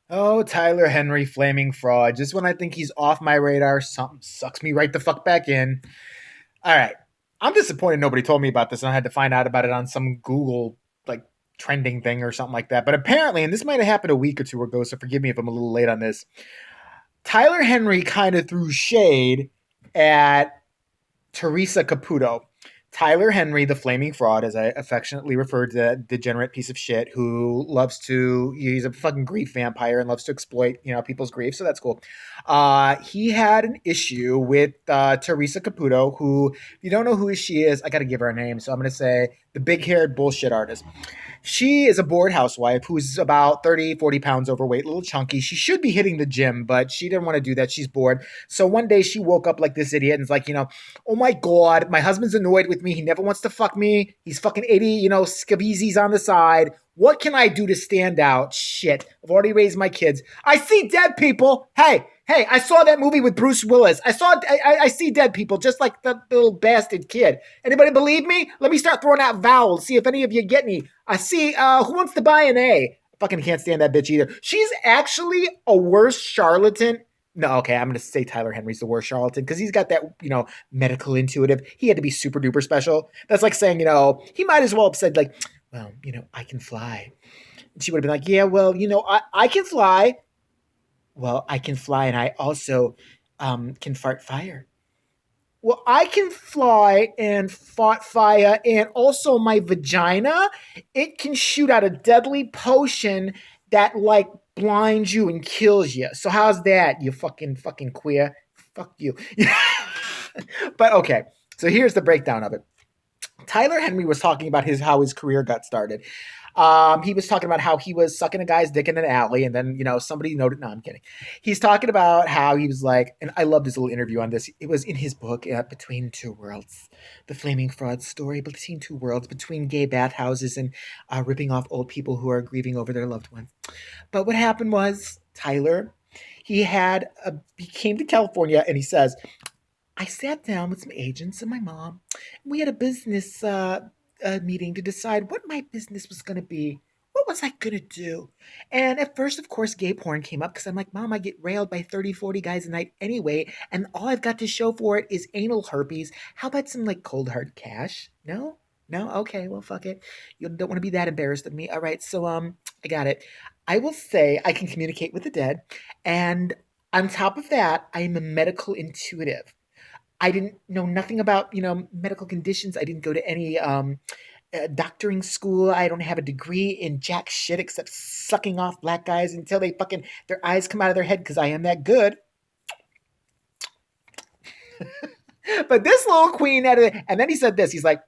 Oh, Tyler Henry, flaming fraud. Just when I think he's off my radar, something sucks me right the fuck back in. All right. I'm disappointed nobody told me about this and I had to find out about it on some Google like trending thing or something like that. But apparently, and this might have happened a week or two ago, so forgive me if I'm a little late on this. Tyler Henry kind of threw shade at Theresa Caputo. Tyler Henry, the flaming fraud, as I affectionately refer to that degenerate piece of shit who loves to, he's a fucking grief vampire and loves to exploit, people's grief. So that's cool. He had an issue with Theresa Caputo, who, if you don't know who she is, I got to give her a name. So I'm going to say the big haired bullshit artist. She is a bored housewife who's about 30, 40 pounds overweight, a little chunky. She should be hitting the gym, but she didn't want to do that. She's bored. So one day she woke up like this idiot and is like, oh my God, my husband's annoyed with me. He never wants to fuck me. He's fucking 80, scabeezies on the side. What can I do to stand out? Shit. I've already raised my kids. I see dead people. Hey, I saw that movie with Bruce Willis. I see dead people, just like the little bastard kid. Anybody believe me? Let me start throwing out vowels, see if any of you get me. I see, who wants to buy an A? I fucking can't stand that bitch either. She's actually a worse charlatan. No, okay, I'm going to say Tyler Henry's the worst charlatan because he's got that, medical intuitive. He had to be super duper special. That's like saying, he might as well have said, like, well, I can fly. And she would have been like, yeah, well, I can fly. Well, I can fly and I also can fart fire. Well, I can fly and fart fire, and also my vagina, it can shoot out a deadly potion that like blinds you and kills you. So how's that, you fucking queer? Fuck you. But okay, so here's the breakdown of it. Tyler Henry was talking about how his career got started. He was talking about how he was sucking a guy's dick in an alley, and then somebody noted. No, I'm kidding. He's talking about how he was like, and I love this little interview on this. It was in his book, Between Two Worlds, the flaming fraud story between two worlds, between gay bathhouses and ripping off old people who are grieving over their loved ones. But what happened was Tyler, he came to California, and he says, I sat down with some agents and my mom, and we had a business meeting to decide what my business was going to be. What was I going to do? And at first, of course, gay porn came up because I'm like, Mom, I get railed by 30, 40 guys a night anyway, and all I've got to show for it is anal herpes. How about some like cold hard cash? No? No? Okay, well, fuck it. You don't want to be that embarrassed of me. All right, so I got it. I will say I can communicate with the dead, and on top of that, I am a medical intuitive. I didn't know nothing about, medical conditions. I didn't go to any doctoring school. I don't have a degree in jack shit except sucking off black guys until they fucking their eyes come out of their head because I am that good. But this little queen had it, and then he said this. He's like,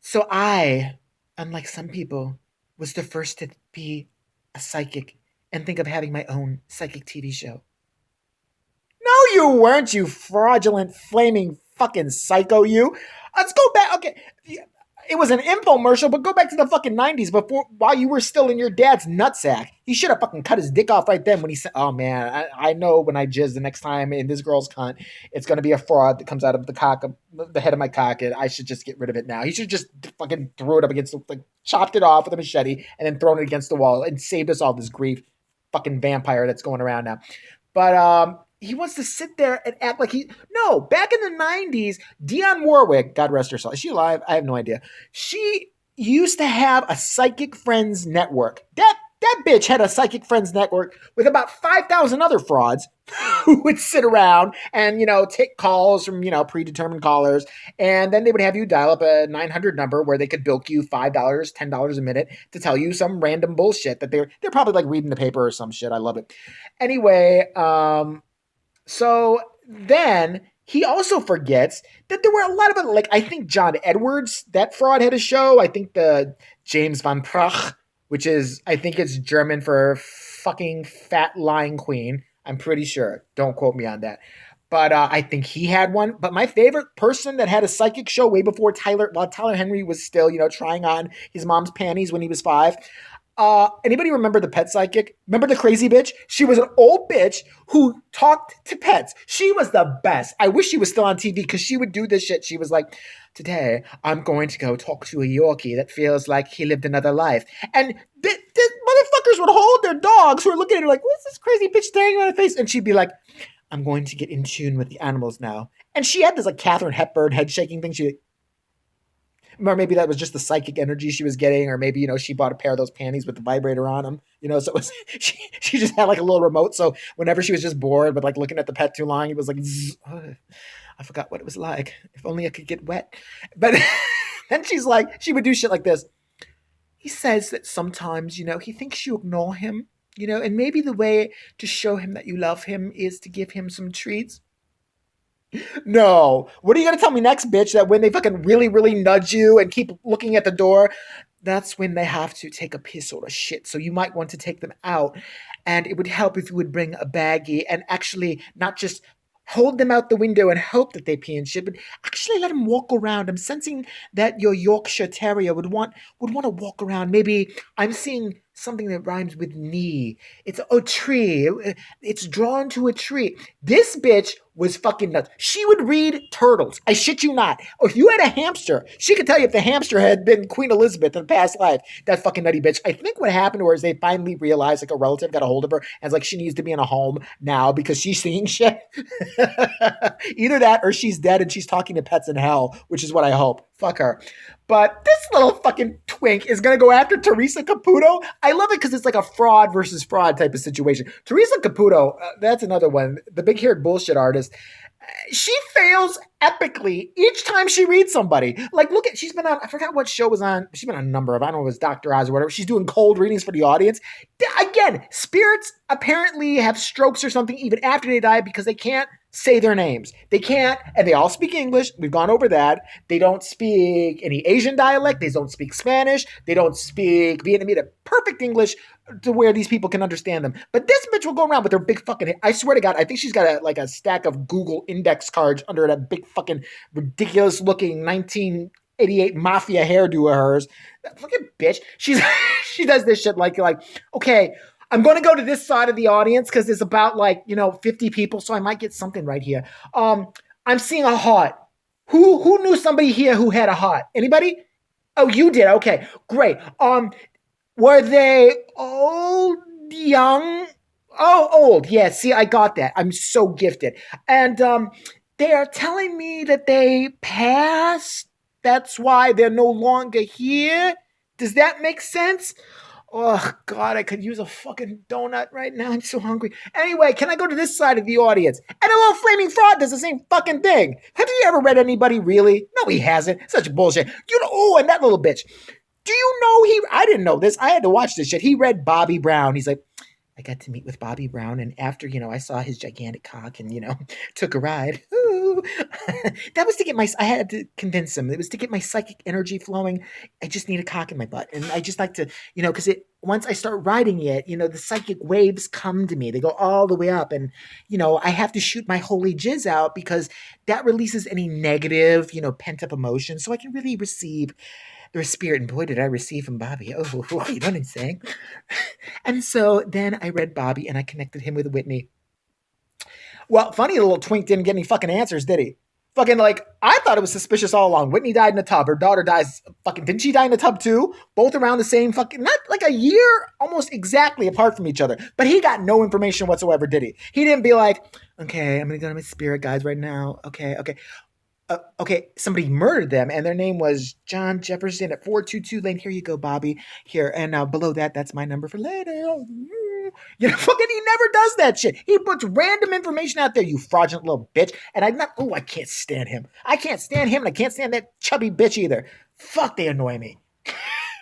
so I, unlike some people, was the first to be a psychic and think of having my own psychic TV show. No, you weren't, you fraudulent, flaming fucking psycho, you. Let's go back. Okay. It was an infomercial, but go back to the fucking 90s while you were still in your dad's nutsack. He should have fucking cut his dick off right then when he said, oh man, I know when I jizz the next time in this girl's cunt, it's going to be a fraud that comes out of the head of my cock, and I should just get rid of it now. He should just fucking throw it up against, like, chopped it off with a machete and then thrown it against the wall and saved us all this grief. Fucking vampire that's going around now. But, he wants to sit there and act like no, back in the 90s, Dionne Warwick, God rest her soul. Is she alive? I have no idea. She used to have a psychic friends network. That bitch had a psychic friends network with about 5,000 other frauds who would sit around and, take calls from, predetermined callers. And then they would have you dial up a 900 number where they could bilk you $5, $10 a minute to tell you some random bullshit that they're probably like reading the paper or some shit. I love it. Anyway, so then he also forgets that there were a lot of it. Like, I think John Edwards, that fraud, had a show. I think the James Van Praag, which is, I think it's German for fucking fat lying queen. I'm pretty sure. Don't quote me on that. But I think he had one. But my favorite person that had a psychic show way before while Tyler Henry was still, trying on his mom's panties when he was 5. Anybody remember the pet psychic? Remember the crazy bitch? She was an old bitch who talked to pets. She was the best. I wish she was still on TV because she would do this shit. She was like, today I'm going to go talk to a Yorkie that feels like he lived another life. And motherfuckers would hold their dog dogs who are looking at her like, what's this crazy bitch staring at her face? And she'd be like, I'm going to get in tune with the animals now. And she had this like Catherine Hepburn head shaking thing. Or maybe that was just the psychic energy she was getting, or maybe, she bought a pair of those panties with the vibrator on them, so it was, she just had like a little remote. So whenever she was just bored, but like looking at the pet too long, it was like, I forgot what it was like. If only I could get wet. But then she would do shit like this. He says that sometimes, he thinks you ignore him, and maybe the way to show him that you love him is to give him some treats. No. What are you going to tell me next, bitch? That when they fucking really, really nudge you and keep looking at the door, that's when they have to take a piss or a shit. So you might want to take them out. And it would help if you would bring a baggie and actually not just hold them out the window and hope that they pee and shit, but actually let them walk around. I'm sensing that your Yorkshire Terrier would want to walk around. Maybe I'm seeing something that rhymes with knee. It's a tree. It's drawn to a tree. This bitch was fucking nuts. She would read turtles. I shit you not. Or if you had a hamster, she could tell you if the hamster had been Queen Elizabeth in past life. That fucking nutty bitch. I think what happened to her is they finally realized, like, a relative got a hold of her and was like, she needs to be in a home now because she's seeing shit. Either that or she's dead and she's talking to pets in hell, which is what I hope. Fuck her. But this little fucking twink is going to go after Theresa Caputo. I love it because it's like a fraud versus fraud type of situation. Theresa Caputo, that's another one. The big-haired bullshit artist. She fails epically each time she reads somebody. Like, look at, she's been on, I forgot what show was on. She's been on a number of, I don't know if it was Dr. Oz or whatever. She's doing cold readings for the audience. Again, spirits apparently have strokes or something even after they die because they can't say their names. They can't, and they all speak English. We've gone over that. They don't speak any Asian dialect. They don't speak Spanish. They don't speak Vietnamese. Perfect English to where these people can understand them. But this bitch will go around with her big fucking, I swear to God, I think she's got a stack of Google index cards under that big fucking ridiculous looking 1988 mafia hairdo of hers. That fucking bitch. She does this shit like, okay, I'm going to go to this side of the audience because there's about 50 people, so I might get something right here. I'm seeing a heart. Who knew somebody here who had a heart? Anybody? Oh, you did. Okay, great. Were they old, young? Oh, old. Yeah, see, I got that. I'm so gifted. And they are telling me that they passed. That's why they're no longer here. Does that make sense? Oh, God, I could use a fucking donut right now. I'm so hungry. Anyway, can I go to this side of the audience? And a little flaming fraud does the same fucking thing. Have you ever read anybody really? No, he hasn't. Such bullshit. Oh, and that little bitch. Do you know I didn't know this. I had to watch this shit. He read Bobby Brown. He's like, I got to meet with Bobby Brown, and after, I saw his gigantic cock and, took a ride. Ooh. That was to get I had to convince him. It was to get my psychic energy flowing. I just need a cock in my butt. And I just like to, because once I start riding it, the psychic waves come to me. They go all the way up. And, I have to shoot my holy jizz out because that releases any negative, pent up emotion. So I can really receive their spirit. And boy, did I receive from Bobby. Oh, you know what I'm saying? And so then I read Bobby and I connected him with Whitney. Well, funny little twink didn't get any fucking answers, did he? Fucking I thought it was suspicious all along. Whitney died in a tub. Her daughter dies didn't she die in a tub too? Both around the same not like a year, almost exactly apart from each other. But he got no information whatsoever, did he? He didn't be like, okay, I'm going to go to my spirit guides right now. Okay. Somebody murdered them, and their name was John Jefferson at 422 Lane. Here you go, Bobby. Here, and below that's my number for later. Fucking he never does that shit. He puts random information out there, you fraudulent little bitch. And I can't stand him. I can't stand him, and I can't stand that chubby bitch either. Fuck, they annoy me.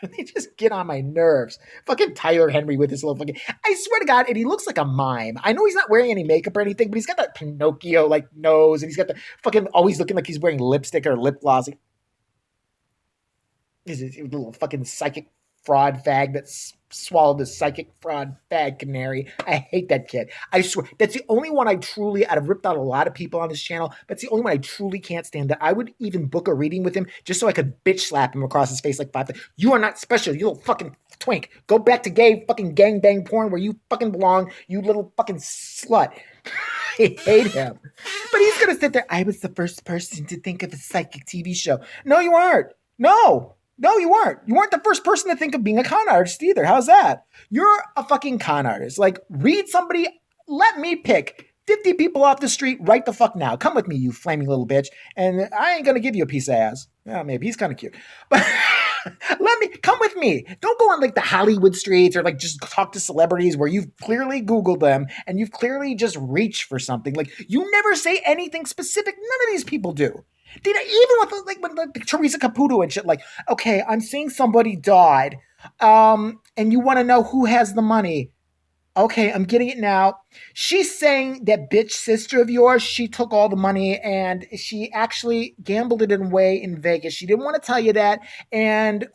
They just get on my nerves. Fucking Tyler Henry with his little fucking, I swear to God, and he looks like a mime. I know he's not wearing any makeup or anything, but he's got that Pinocchio nose, and he's got the fucking always looking like he's wearing lipstick or lip gloss. He's a little fucking psychic fraud fag that's swallowed the psychic fraud fag canary. I hate that kid. I swear. That's the only one I truly, I've ripped out a lot of people on this channel, but it's the only one I truly can't stand. That I would even book a reading with him just so I could bitch slap him across his face like 5 times. You are not special, you little fucking twink. Go back to gay fucking gangbang porn where you fucking belong, you little fucking slut. I hate him. But he's going to sit there. I was the first person to think of a psychic TV show. No, you aren't. No. No, you weren't. You weren't the first person to think of being a con artist either. How's that? You're a fucking con artist. Like, read somebody, let me pick 50 people off the street right the fuck now. Come with me, you flaming little bitch. And I ain't gonna give you a piece of ass. Yeah, maybe he's kind of cute. But come with me. Don't go on like the Hollywood streets or like just talk to celebrities where you've clearly Googled them and you've clearly just reached for something. Like, you never say anything specific. None of these people do. Did I, even with like when like Theresa Caputo and shit, like, okay, I'm seeing somebody died, and you want to know who has the money. Okay, I'm getting it now. She's saying that bitch sister of yours, she took all the money and she actually gambled it away in Vegas. She didn't want to tell you that. And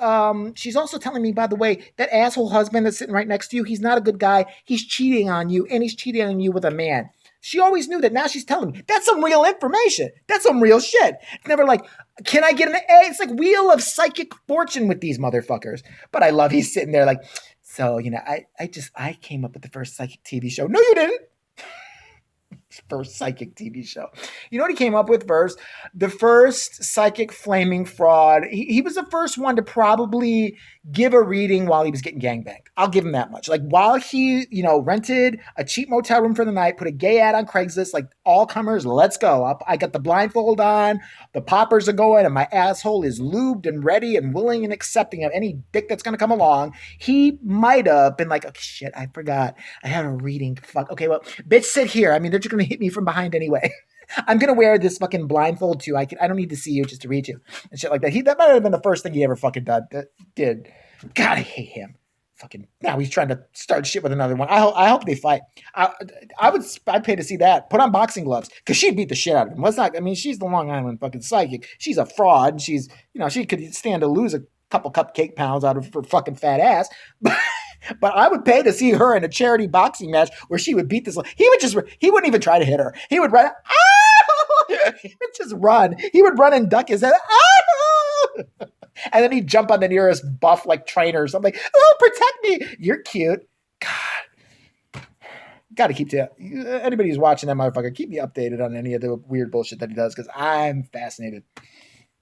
she's also telling me, by the way, that asshole husband that's sitting right next to you, he's not a good guy. He's cheating on you, and he's cheating on you with a man. She always knew that. Now she's telling me. That's some real information. That's some real shit. It's never like, can I get an A? It's like Wheel of Psychic Fortune with these motherfuckers. But I love he's sitting there like, so, I came up with the first psychic TV show. No, you didn't. First psychic TV show. You know what he came up with first? The first psychic flaming fraud. He was the first one to probably give a reading while he was getting gangbanged. I'll give him that much. Like, while he, rented a cheap motel room for the night, put a gay ad on Craigslist, like, all comers, let's go. I got the blindfold on, the poppers are going, and my asshole is lubed and ready and willing and accepting of any dick that's going to come along. He might have been like, oh, shit, I forgot. I have a reading. Fuck. Okay, well, bitch, sit here. I mean, they're just going to hit me from behind anyway. I'm gonna wear this fucking blindfold too. I don't need to see you just to read you and shit like that. That might have been the first thing he ever fucking did. God, I hate him. Fucking now he's trying to start shit with another one. I hope they fight. I'd pay to see that. Put on boxing gloves because she'd beat the shit out of him. Let's not. I mean, she's the Long Island fucking psychic. She's a fraud. She's she could stand to lose a couple cupcake pounds out of her fucking fat ass. But I would pay to see her in a charity boxing match where she would beat this. He wouldn't even try to hit her. He would run. He would just run. He would run and duck his head. And then he'd jump on the nearest buff like trainer or something. Oh, protect me. You're cute. God. Got to keep anybody who's watching that motherfucker, keep me updated on any of the weird bullshit that he does because I'm fascinated.